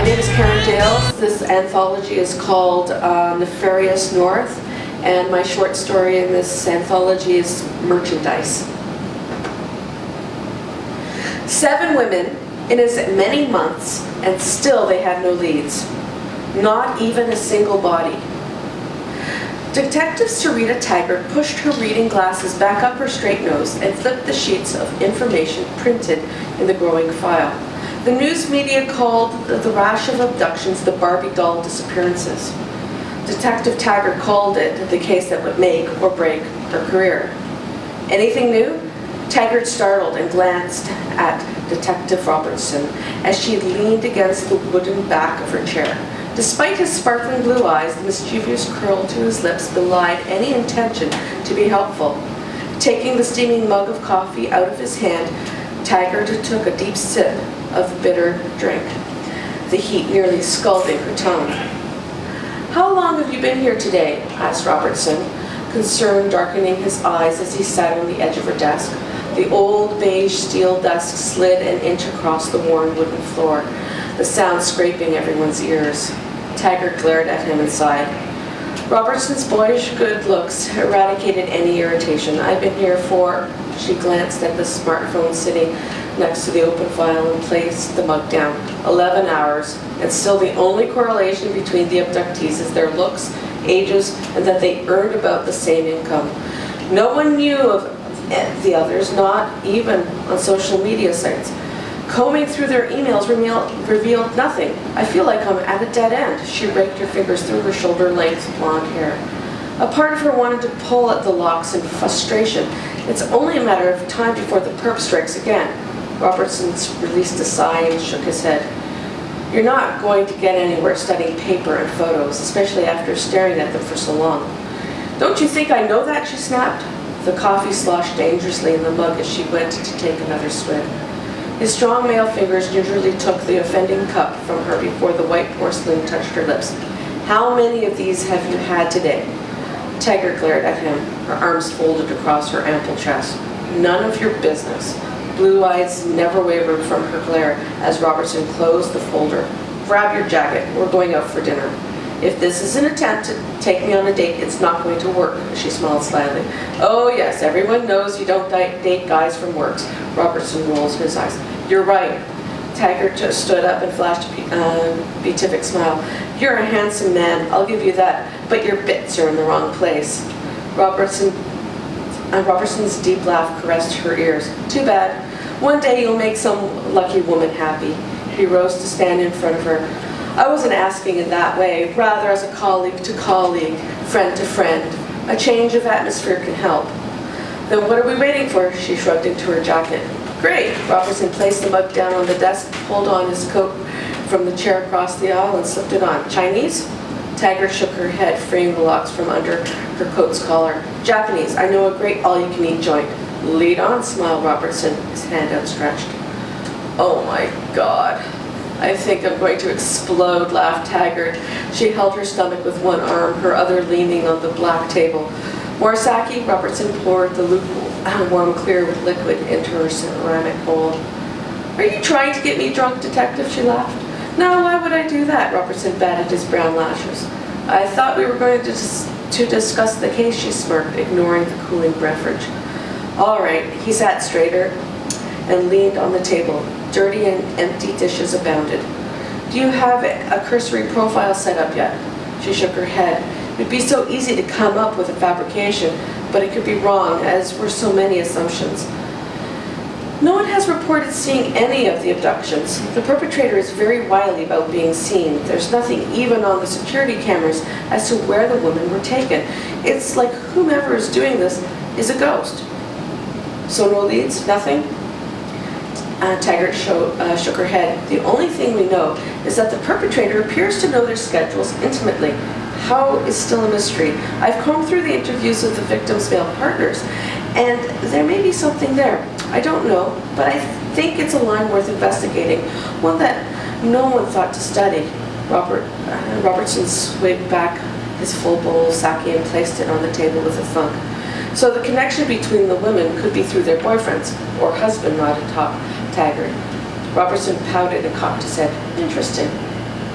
name is Karen Dales. This anthology is called Nefarious North, and my short story in this anthology is Merchandise. 7 women in as many months, and still they had no leads. Not even a single body. Detective Sarita Taggart pushed her reading glasses back up her straight nose and flipped the sheets of information printed in the growing file. The news media called the rash of abductions the Barbie doll disappearances. Detective Taggart called it the case that would make or break her career. Anything new? Taggart startled and glanced at Detective Robertson as she leaned against the wooden back of her chair. Despite his sparkling blue eyes, the mischievous curl to his lips belied any intention to be helpful. Taking the steaming mug of coffee out of his hand, Taggart took a deep sip of the bitter drink, the heat nearly scalding her tongue. "How long have you been here today?" asked Robertson, concern darkening his eyes as he sat on the edge of her desk. The old beige steel desk slid an inch across the worn wooden floor, the sound scraping everyone's ears. Taggart glared at him and sighed. Robertson's boyish good looks eradicated any irritation. "I've been here for..." She glanced at the smartphone sitting next to the open file and placed the mug down. 11 hours, and still the only correlation between the abductees is their looks, ages, and that they earned about the same income. No one knew of the others, not even on social media sites. Combing through their emails revealed nothing. "I feel like I'm at a dead end." She raked her fingers through her shoulder-length blonde hair. A part of her wanted to pull at the locks in frustration. It's only a matter of time before the perp strikes again. Robertson released a sigh and shook his head. "You're not going to get anywhere studying paper and photos, especially after staring at them for so long." "Don't you think I know that?" she snapped. The coffee sloshed dangerously in the mug as she went to take another swig. His strong male fingers gingerly took the offending cup from her before the white porcelain touched her lips. "How many of these have you had today?" Taggart glared at him, her arms folded across her ample chest. "None of your business." Blue eyes never wavered from her glare as Robertson closed the folder. "Grab your jacket. We're going out for dinner." "If this is an attempt to take me on a date, it's not going to work," she smiled slyly. "Oh yes, everyone knows you don't date guys from works." Robertson rolled his eyes. "You're right." Taggart just stood up and flashed a beatific smile. "You're a handsome man, I'll give you that, but your bits are in the wrong place." Robertson's deep laugh caressed her ears. "Too bad. One day you'll make some lucky woman happy." He rose to stand in front of her. "I wasn't asking in that way, rather as a colleague to colleague, friend to friend. A change of atmosphere can help." "Then what are we waiting for?" She shrugged into her jacket. "Great." Robertson placed the mug down on the desk, pulled on his coat from the chair across the aisle, and slipped it on. "Chinese?" Taggart shook her head, freeing the locks from under her coat's collar. "Japanese. I know a great all-you-can-eat joint." "Lead on," smiled Robertson, his hand outstretched. "Oh my God. I think I'm going to explode," laughed Taggart. She held her stomach with one arm, her other leaning on the black table. "More sake?" Robertson poured the lukewarm clear with liquid into her ceramic bowl. "Are you trying to get me drunk, Detective?" She laughed. "No, why would I do that?" Robertson batted his brown lashes. "I thought we were going to discuss the case," she smirked, ignoring the cooling beverage. "All right." He sat straighter and leaned on the table. Dirty and empty dishes abounded. "Do you have a cursory profile set up yet?" She shook her head. "It would be so easy to come up with a fabrication, but it could be wrong, as were so many assumptions." "No one has reported seeing any of the abductions. The perpetrator is very wily about being seen. There's nothing even on the security cameras as to where the women were taken. It's like whomever is doing this is a ghost." "So no leads? Nothing?" Taggart shook her head. "The only thing we know is that the perpetrator appears to know their schedules intimately. How is still a mystery. I've combed through the interviews with the victim's male partners, and there may be something there. I don't know, but I think it's a line worth investigating, one that no one thought to study." Robertson swigged back his full bowl of sake and placed it on the table with a thunk. "So the connection between the women could be through their boyfriends or husband," nodded Taggart. Robertson pouted and cocked his head. "Interesting."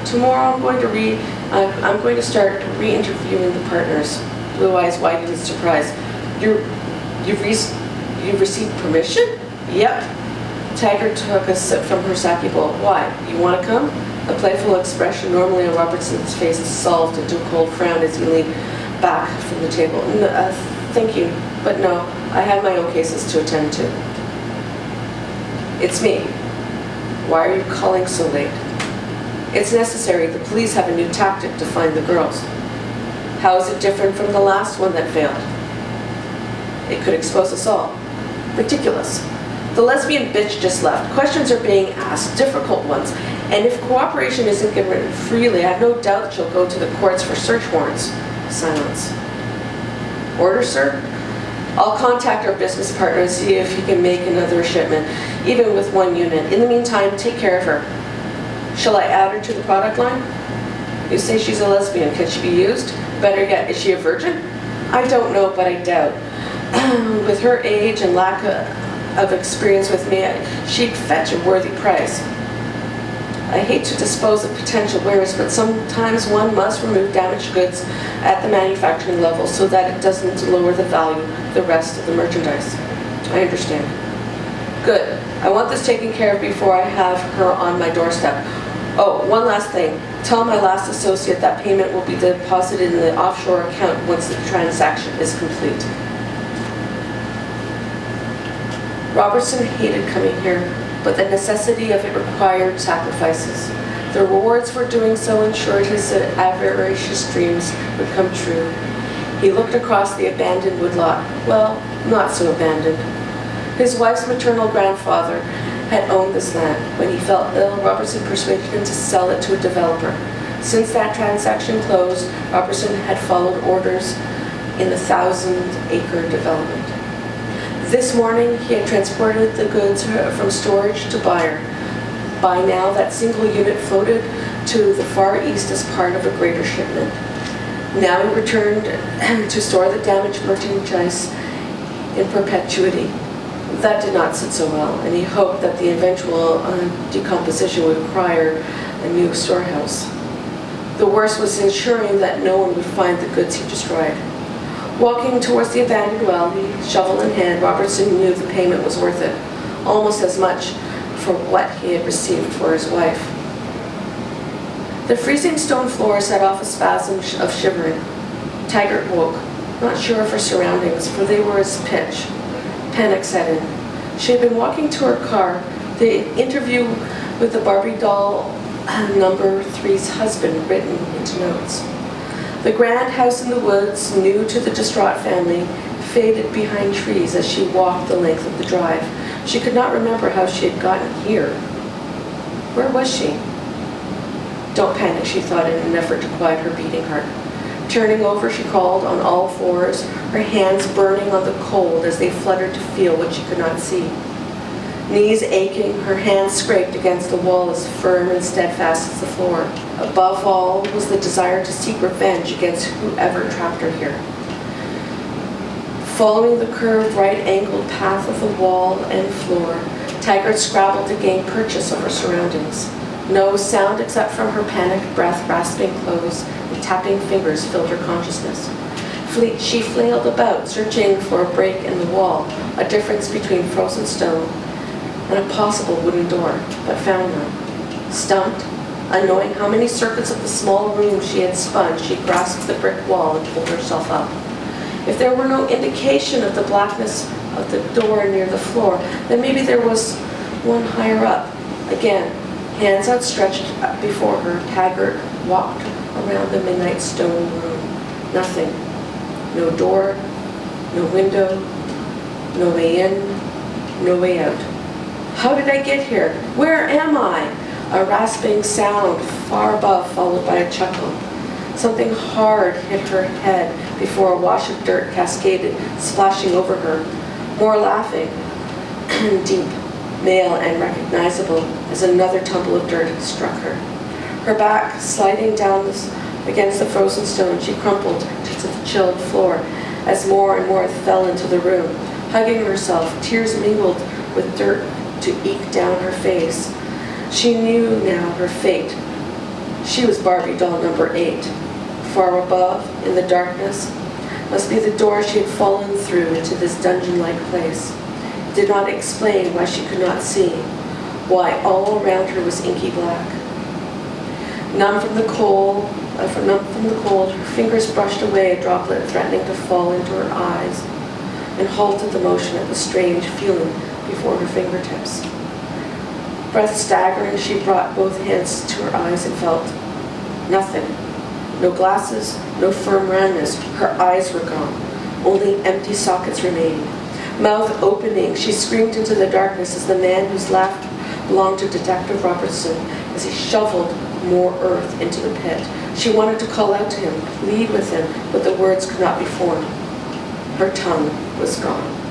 Tomorrow I'm going to start re-interviewing the partners. Blue eyes widened in surprise. You've received permission? Yep. Taggart took a sip from her sake bowl. Why? You want to come? The playful expression normally on Robertson's face dissolved into a cold frown as he leaned back from the table. Thank you, but no, I have my own cases to attend to. It's me. Why are you calling so late? It's necessary. The police have a new tactic to find the girls. How is it different from the last one that failed? It could expose us all. Ridiculous. The lesbian bitch just left. Questions are being asked, difficult ones. And if cooperation isn't given freely, I have no doubt she'll go to the courts for search warrants. Silence. Order, sir? I'll contact our business partner and see if he can make another shipment, even with one unit. In the meantime, take care of her. Shall I add her to the product line? You say she's a lesbian. Can she be used? Better yet, is she a virgin? I don't know, but I doubt. With her age and lack of experience with me, she'd fetch a worthy price. I hate to dispose of potential wearers, but sometimes one must remove damaged goods at the manufacturing level so that it doesn't lower the value of the rest of the merchandise. I understand. Good. I want this taken care of before I have her on my doorstep. Oh, one last thing. Tell my last associate that payment will be deposited in the offshore account once the transaction is complete. Robertson hated coming here, but the necessity of it required sacrifices. The rewards for doing so ensured his avaricious dreams would come true. He looked across the abandoned woodlot. Well, not so abandoned. His wife's maternal grandfather had owned this land. When he felt ill, Robertson persuaded him to sell it to a developer. Since that transaction closed, Robertson had followed orders in the 1,000-acre development. This morning, he had transported the goods from storage to buyer. By now, that single unit floated to the Far East as part of a greater shipment. Now he returned to store the damaged merchandise in perpetuity. That did not sit so well, and he hoped that the eventual decomposition would require a new storehouse. The worst was ensuring that no one would find the goods he destroyed. Walking towards the abandoned well, shovel in hand, Robertson knew the payment was worth it, almost as much for what he had received for his wife. The freezing stone floor set off a spasm of shivering. Taggart woke, not sure of her surroundings, for they were as pitch. Panic set in. She had been walking to her car. The interview with the Barbie doll number 3's husband written into notes. The grand house in the woods, new to the distraught family, faded behind trees as she walked the length of the drive. She could not remember how she had gotten here. Where was she? Don't panic, she thought in an effort to quiet her beating heart. Turning over, she crawled on all fours, her hands burning on the cold as they fluttered to feel what she could not see. Knees aching, her hands scraped against the wall as firm and steadfast as the floor. Above all was the desire to seek revenge against whoever trapped her here. Following the curved right-angled path of the wall and floor, Taggart scrabbled to gain purchase of her surroundings. No sound except from her panicked breath, rasping clothes, and tapping fingers filled her consciousness. She flailed about, searching for a break in the wall, a difference between frozen stone and a possible wooden door, but found none. Stumped, unknowing how many circuits of the small room she had spun, she grasped the brick wall and pulled herself up. If there were no indication of the blackness of the door near the floor, then maybe there was one higher up. Again, hands outstretched before her, Taggart walked around the midnight stone room. Nothing. No door, no window, no way in, no way out. How did I get here? Where am I? A rasping sound far above, followed by a chuckle. Something hard hit her head before a wash of dirt cascaded, splashing over her. More laughing, deep, male and recognizable, as another tumble of dirt struck her. Her back sliding down against the frozen stone, she crumpled to the chilled floor as more and more fell into the room. Hugging herself, tears mingled with dirt to eke down her face. She knew now her fate. She was Barbie doll number 8. Far above, in the darkness, must be the door she had fallen through into this dungeon-like place. It did not explain why she could not see, why all around her was inky black. Numb from the cold, her fingers brushed away a droplet threatening to fall into her eyes and halted the motion at the strange feeling before her fingertips. Breath staggering, she brought both hands to her eyes and felt nothing. No glasses, no firm roundness. Her eyes were gone. Only empty sockets remained. Mouth opening, she screamed into the darkness as the man whose laughter belonged to Detective Robertson as he shoveled more earth into the pit. She wanted to call out to him, plead with him, but the words could not be formed. Her tongue was gone.